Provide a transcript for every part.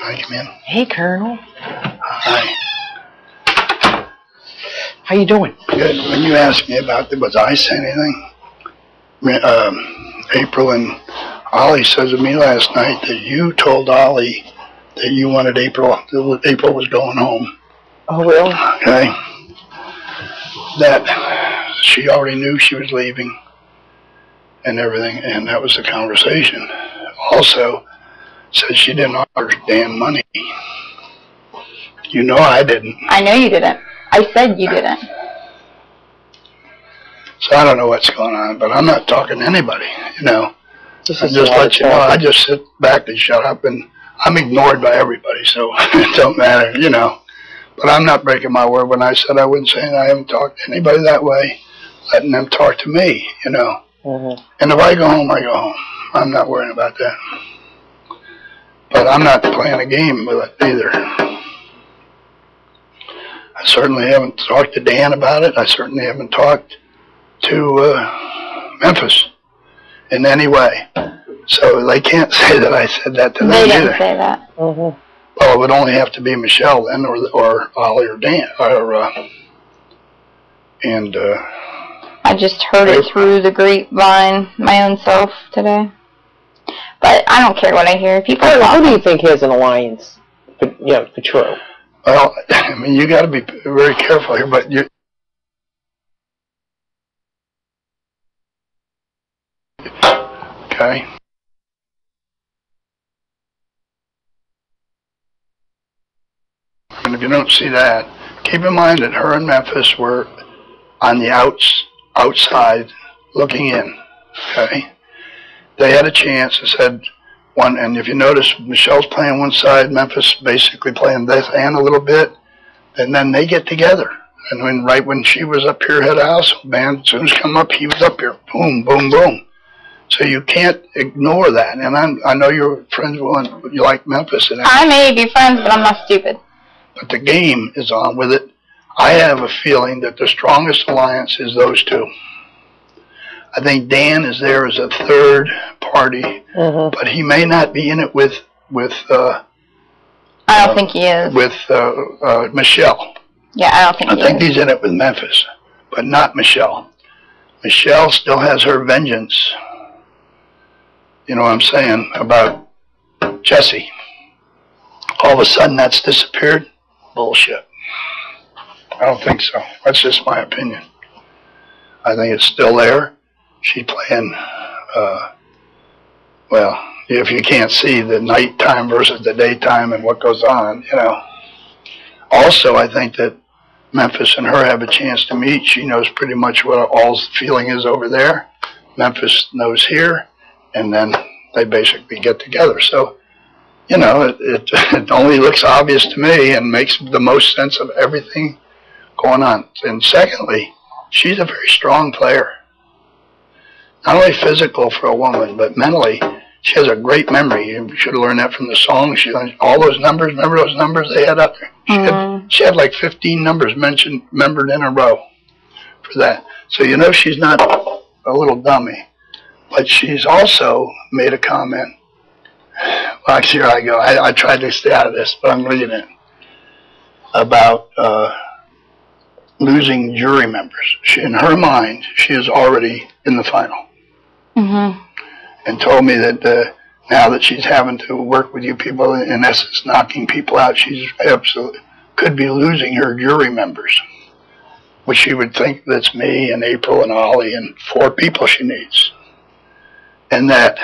I come in? Hey, Colonel. Hi. How you doing? Good. When you asked me about it, was I saying anything? April and Ollie says to me last night that you told Ollie that you wanted April was going home. Oh, really? Okay. That she already knew she was leaving and everything, and that was the conversation. Also, said she didn't offer Dan money. You know I didn't. I know you didn't. I said you didn't. So I don't know what's going on, but I'm not talking to anybody, you know. I just let you know, I just sit back and shut up, and I'm ignored by everybody, so it don't matter, you know. But I'm not breaking my word when I said I wouldn't say, and I haven't talked to anybody that way, letting them talk to me, you know. And if I go home, I go home. I'm not worrying about that. But I'm not playing a game with it either. I certainly haven't talked to Dan about it. I certainly haven't talked to Memphis in any way. So they can't say that I said that to them either. They didn't say that. Well, it would only have to be Michelle then, or Ollie or Dan, I just heard it through the grapevine, my own self today. But I don't care what I hear. People. Who do you think has an alliance? For True. Well, I mean, you got to be very careful here, but you. Okay. And if you don't see that, keep in mind that her and Memphis were on the outside looking in. Okay. They had a chance. I said one, and if you notice, Michelle's playing one side, Memphis basically playing this and a little bit, and then they get together. And right when she was up here, head of household, man, as soon as come up, he was up here. Boom, boom, boom. So you can't ignore that. And I know you're friends with, you like Memphis. And I may be friends, but I'm not stupid. But the game is on with it. I have a feeling that the strongest alliance is those two. I think Dan is there as a third party, but he may not be in it with I don't think he is. With Michelle. Yeah, I don't think he is. I think he's in it with Memphis, but not Michelle. Michelle still has her vengeance. You know what I'm saying about Jesse. All of a sudden that's disappeared? Bullshit. I don't think so. That's just my opinion. I think it's still there. She's playing, well, if you can't see the nighttime versus the daytime and what goes on, you know. Also, I think that Memphis and her have a chance to meet. She knows pretty much what all's feeling is over there. Memphis knows here, and then they basically get together. So, you know, it only looks obvious to me and makes the most sense of everything going on. And secondly, she's a very strong player. Not only physical for a woman, but mentally, she has a great memory. You should have learned that from the song. She all those numbers. Remember those numbers they had up there? She had like 15 numbers remembered in a row for that. So you know she's not a little dummy. But she's also made a comment. Well, here I go. I tried to stay out of this, but I'm reading it. About losing jury members. In her mind, she is already in the final. And told me that now that she's having to work with you people, in essence knocking people out, she's absolutely could be losing her jury members, which she would think that's me and April and Ollie and 4 people she needs. And that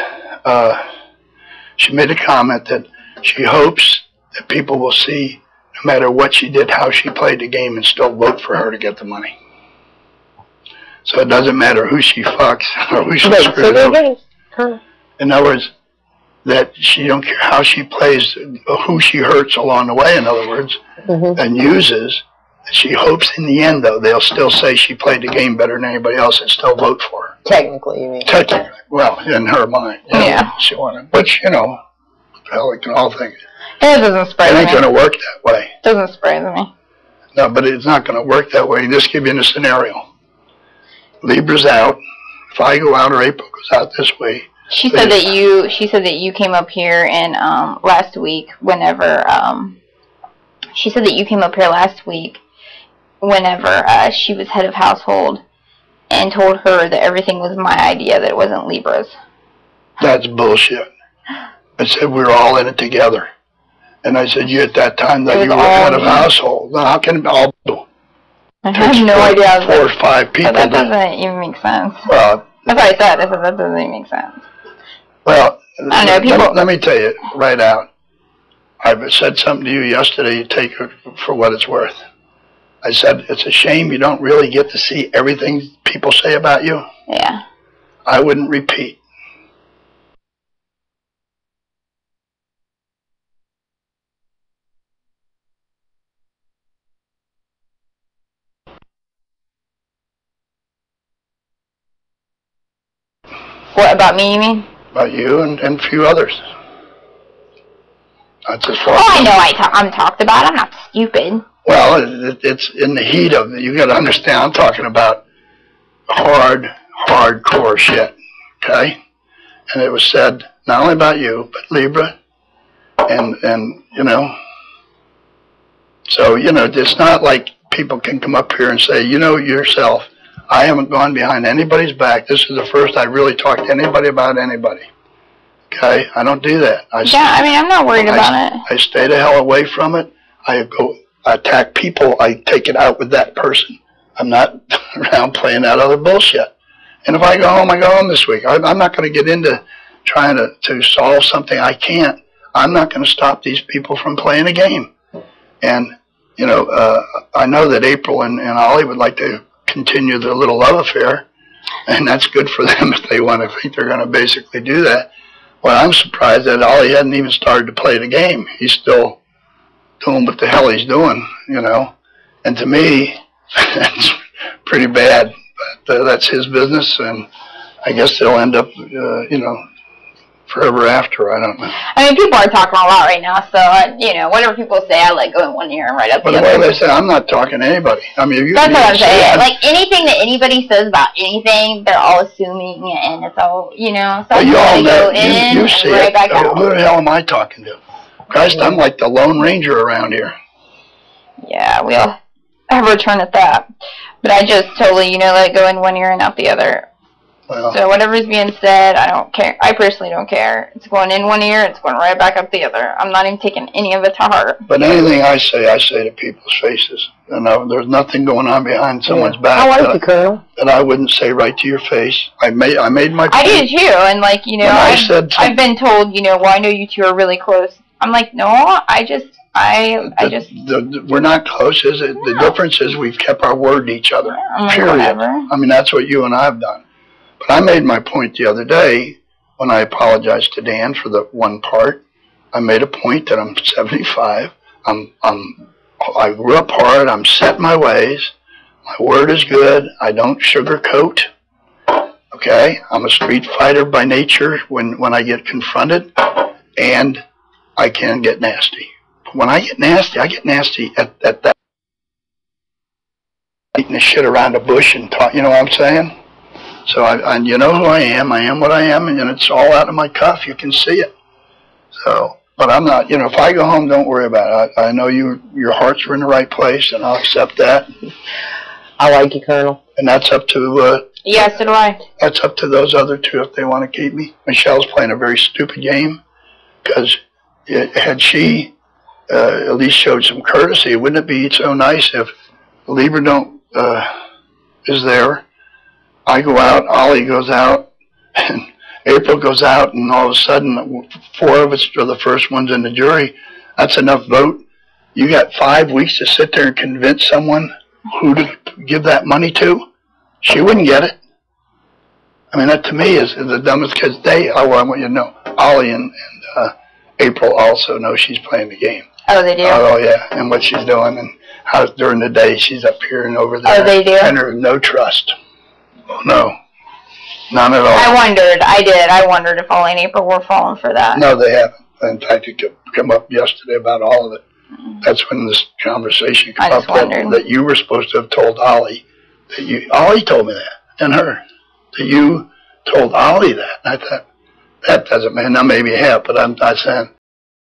she made a comment that she hopes that people will see, no matter what she did, how she played the game and still vote for her to get the money. So it doesn't matter who she fucks or who she screws over. In other words, that she don't care how she plays, who she hurts along the way, in other words, and uses. She hopes in the end, though, they'll still say she played the game better than anybody else and still vote for her. Technically, you mean? Technically. Well, in her mind. You know, she wanted, which, you know, hell, we can all think. It doesn't surprise me. It ain't going to work that way. Doesn't surprise me. No, but it's not going to work that way. Just give you a scenario. Libra's out. If I go out or April goes out this way, She said that you came up here and last week whenever she said that you came up here last week whenever she was head of household and told her that everything was my idea, that it wasn't Libra's. That's bullshit. I said we were all in it together. And I said, you at that time that you were head of household. Now, how can it all do? I have no idea. 4 or 5 people. But that doesn't even make sense. Well, that's what I said. I said that doesn't even make sense. Well, I know, people, let me tell you right out. I said something to you yesterday. You take it for what it's worth. I said, it's a shame you don't really get to see everything people say about you. Yeah. I wouldn't repeat. What, about me, you mean? About you and a few others. That's as far I know I'm talked about. I'm not stupid. Well, it's in the heat of it. You got to understand, I'm talking about hardcore shit, okay? And it was said not only about you, but Libra, and you know. So, you know, it's not like people can come up here and say, you know yourself, I haven't gone behind anybody's back. This is the first I really talked to anybody about anybody. Okay? I don't do that. I mean, I'm not worried about it. I stay the hell away from it. I attack people. I take it out with that person. I'm not around playing that other bullshit. And if I go home this week. I'm not going to get into trying to solve something I can't. I'm not going to stop these people from playing a game. And, you know, I know that April and Ollie would like to continue their little love affair, and that's good for them if they want to think they're going to basically do that. Well, I'm surprised that Ollie hadn't even started to play the game. He's still doing what the hell he's doing, you know. And to me, that's pretty bad. But that's his business, and I guess they'll end up, you know, forever after. I don't know. I mean, people are talking a lot right now, so, you know, whatever people say, I let go in one ear and right up the other. But the way they say, I'm not talking to anybody. I mean, that's what I'm saying. Like, anything that anybody says about anything, they're all assuming, and it's all, you know, so you all know, you see right it. Back out. Who the hell am I talking to? Christ, I'm like the Lone Ranger around here. Yeah, we'll have a return at that. But I just totally, you know, let it go in one ear and out the other. Well, so whatever's being said, I don't care. I personally don't care. It's going in one ear, it's going right back up the other. I'm not even taking any of it to heart. But anything I say to people's faces. And there's nothing going on behind someone's back I like you, Colonel. that I wouldn't say right to your face. I made my point. I did too, and like, you know, I've been told, you know, well, I know you two are really close. I'm like, no, we're not close, is it? No. The difference is we've kept our word to each other. Yeah, period. Whatever. I mean, that's what you and I have done. But I made my point the other day when I apologized to Dan for the one part. I made a point that I'm 75. I grew up hard. I'm set in my ways. My word is good. I don't sugarcoat. Okay? I'm a street fighter by nature when I get confronted, and I can get nasty. When I get nasty at that, beating the shit around a bush and talk, you know what I'm saying? So and you know who I am what I am, and it's all out of my cuff. You can see it. So, but I'm not, you know, if I go home, don't worry about it. I know your hearts are in the right place, and I'll accept that. I like you, Colonel. And that's up to, yes, so do I. That's up to those other two if they want to keep me. Michelle's playing a very stupid game, because had she at least showed some courtesy, wouldn't it be so nice if Libra is there, I go out, Ollie goes out, and April goes out, and all of a sudden 4 of us are the first ones in the jury. That's enough vote. You got 5 weeks to sit there and convince someone who to give that money to. She wouldn't get it. I mean, that to me is the dumbest, because I want you to know, Ollie and April also know she's playing the game. Oh, they do? Oh, yeah, and what she's doing, and how during the day she's up here and over there. Oh, they do? And there's no trust. Oh, no. None at all. I wondered if Ollie and April were falling for that. No, they haven't. In fact, it came up yesterday about all of it. That's when this conversation came up that you were supposed to have told Ollie. Ollie told me that, and her. That you told Ollie that. And I thought, that doesn't mean, now maybe half, but I'm not saying